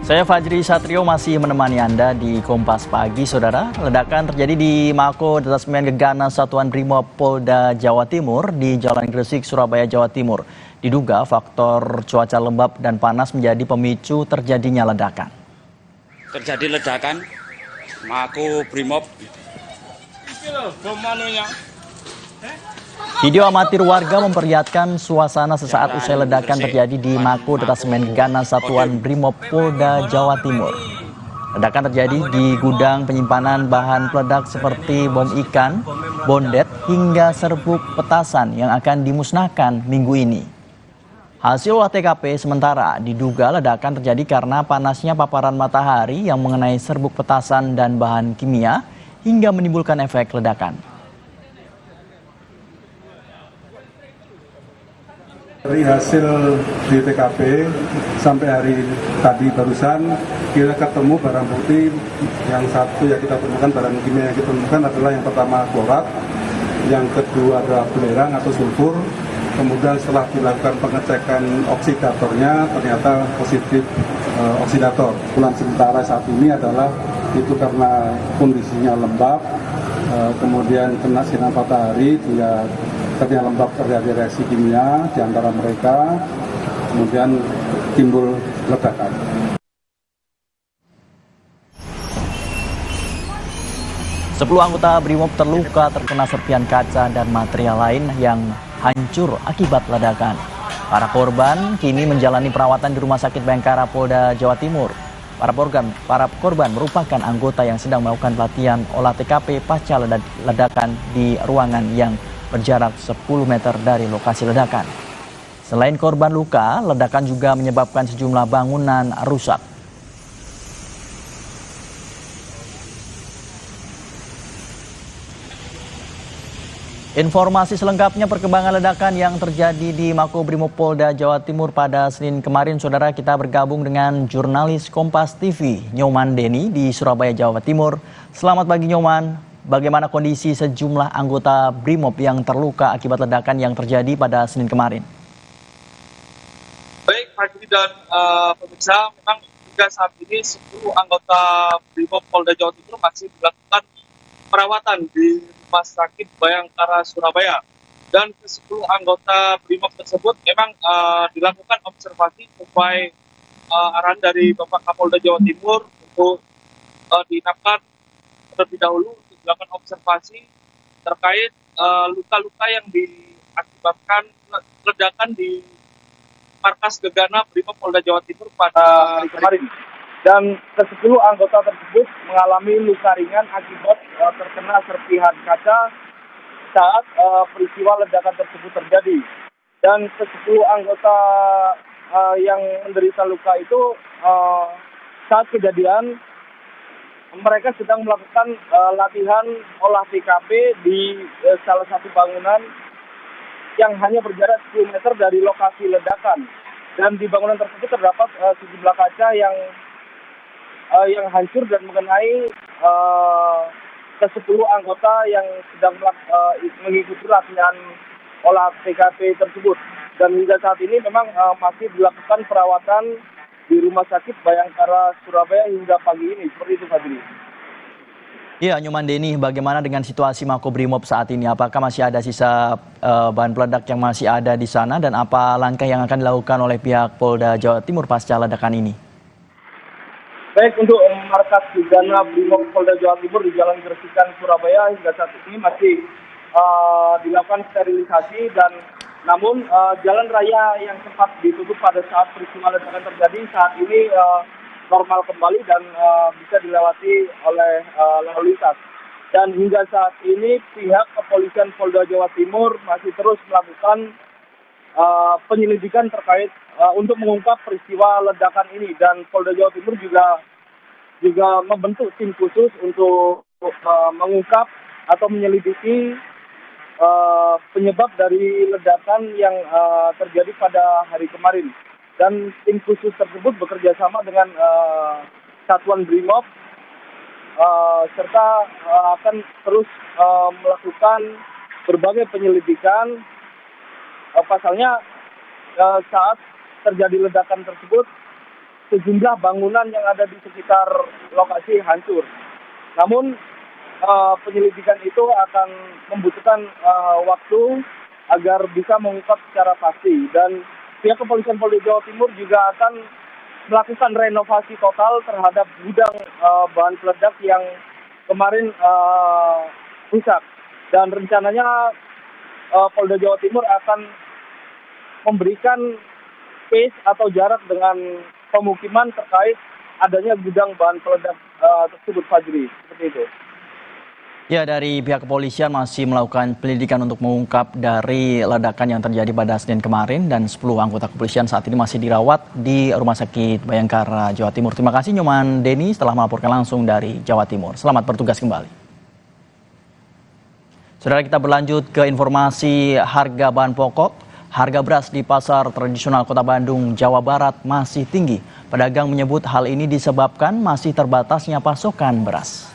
Saya Fajri Satrio masih menemani Anda di Kompas Pagi, Saudara. Ledakan terjadi di Mako Detasmen Gegana Satuan Brimob Polda Jawa Timur di Jalan Gresik, Surabaya, Jawa Timur. Diduga faktor cuaca lembab dan panas menjadi pemicu terjadinya ledakan. Terjadi ledakan, Mako Brimob. Video amatir warga memperlihatkan suasana sesaat usai ledakan terjadi di Mako Detasmen Gegana Satuan Brimob Polda Jawa Timur. Ledakan terjadi di gudang penyimpanan bahan peledak seperti bom ikan, bondet, hingga serbuk petasan yang akan dimusnahkan minggu ini. Hasil olah TKP sementara diduga ledakan terjadi karena panasnya paparan matahari yang mengenai serbuk petasan dan bahan kimia hingga menimbulkan efek ledakan. Dari hasil di TKP sampai hari tadi barusan kita ketemu barang bukti yang satu yang kita temukan, barang kimia yang kita temukan adalah yang pertama klorat, yang kedua adalah belerang atau sulfur. Kemudian setelah dilakukan pengecekan oksidatornya ternyata positif oksidator. Kesimpulan sementara saat ini adalah itu karena kondisinya lembab, kemudian kena sinar matahari, dia ternyata lembab, terjadi reaksi kimia di antara mereka, kemudian timbul ledakan. Sepuluh anggota Brimob terluka terkena serpian kaca dan material lain yang hancur akibat ledakan. Para korban kini menjalani perawatan di Rumah Sakit Bayangkara Polda Jawa Timur. Para korban merupakan anggota yang sedang melakukan pelatihan olah TKP pasca ledakan di ruangan yang berjarak 10 meter dari lokasi ledakan. Selain korban luka, ledakan juga menyebabkan sejumlah bangunan rusak. Informasi selengkapnya perkembangan ledakan yang terjadi di Makobrimob Polda Jawa Timur pada Senin kemarin, Saudara, kita bergabung dengan jurnalis Kompas TV, Nyoman Deni di Surabaya, Jawa Timur. Selamat pagi, Nyoman. Bagaimana kondisi sejumlah anggota Brimob yang terluka akibat ledakan yang terjadi pada Senin kemarin? Baik, Fajri dan pemirsa, memang hingga saat ini 10 anggota Brimob Polda Jawa Timur masih dilakukan perawatan di Rumah Sakit Bayangkara Surabaya. Dan ke-10 anggota Brimob tersebut memang dilakukan observasi sesuai arahan dari Bapak Kapolda Jawa Timur untuk diinapkan terlebih dahulu untuk dilakukan observasi terkait luka-luka yang diakibatkan ledakan di Markas Gegana Brimob Polda Jawa Timur pada hari kemarin. Dan ke-10 anggota tersebut mengalami luka ringan akibat terkena serpihan kaca saat peristiwa ledakan tersebut terjadi. Dan ke-10 anggota yang menderita luka itu saat kejadian mereka sedang melakukan latihan olah TKP di salah satu bangunan yang hanya berjarak 10 meter dari lokasi ledakan. Dan di bangunan tersebut terdapat sejumlah kaca yang hancur dan mengenai ke-10 anggota yang sedang mengikuti latihan olah TKP tersebut. Dan hingga saat ini memang masih dilakukan perawatan di Rumah Sakit Bayangkara Surabaya hingga pagi ini. Seperti itu, Fadli. Iya, Nyoman Deni, bagaimana dengan situasi Makobrimob saat ini? Apakah masih ada sisa bahan peledak yang masih ada di sana dan apa langkah yang akan dilakukan oleh pihak Polda Jawa Timur pasca ledakan ini? Baik, untuk Markas Gegana Brimob Polda Jawa Timur di Jalan Gresikan Surabaya hingga saat ini masih dilakukan sterilisasi, dan namun jalan raya yang sempat ditutup pada saat peristiwa ledakan terjadi saat ini normal kembali dan bisa dilewati oleh lalu lintas. Dan hingga saat ini pihak kepolisian Polda Jawa Timur masih terus melakukan penyelidikan terkait untuk mengungkap peristiwa ledakan ini, dan Polda Jawa Timur juga membentuk tim khusus untuk mengungkap atau menyelidiki penyebab dari ledakan yang terjadi pada hari kemarin. Dan tim khusus tersebut bekerja sama dengan Satuan Brimob serta akan terus melakukan berbagai penyelidikan. Pasalnya saat terjadi ledakan tersebut sejumlah bangunan yang ada di sekitar lokasi hancur. Namun penyelidikan itu akan membutuhkan waktu agar bisa mengungkap secara pasti, dan pihak kepolisian Polda Jawa Timur juga akan melakukan renovasi total terhadap gudang bahan peledak yang kemarin rusak, dan rencananya Polda Jawa Timur akan memberikan space atau jarak dengan pemukiman terkait adanya gudang bahan peledak tersebut, Fajri. Seperti itu. Ya, dari pihak kepolisian masih melakukan penyelidikan untuk mengungkap dari ledakan yang terjadi pada Senin kemarin, dan 10 anggota kepolisian saat ini masih dirawat di Rumah Sakit Bayangkara, Jawa Timur. Terima kasih Nyoman Denny setelah melaporkan langsung dari Jawa Timur. Selamat bertugas kembali. Saudara, kita berlanjut ke informasi harga bahan pokok. Harga beras di pasar tradisional Kota Bandung, Jawa Barat masih tinggi. Pedagang menyebut hal ini disebabkan masih terbatasnya pasokan beras.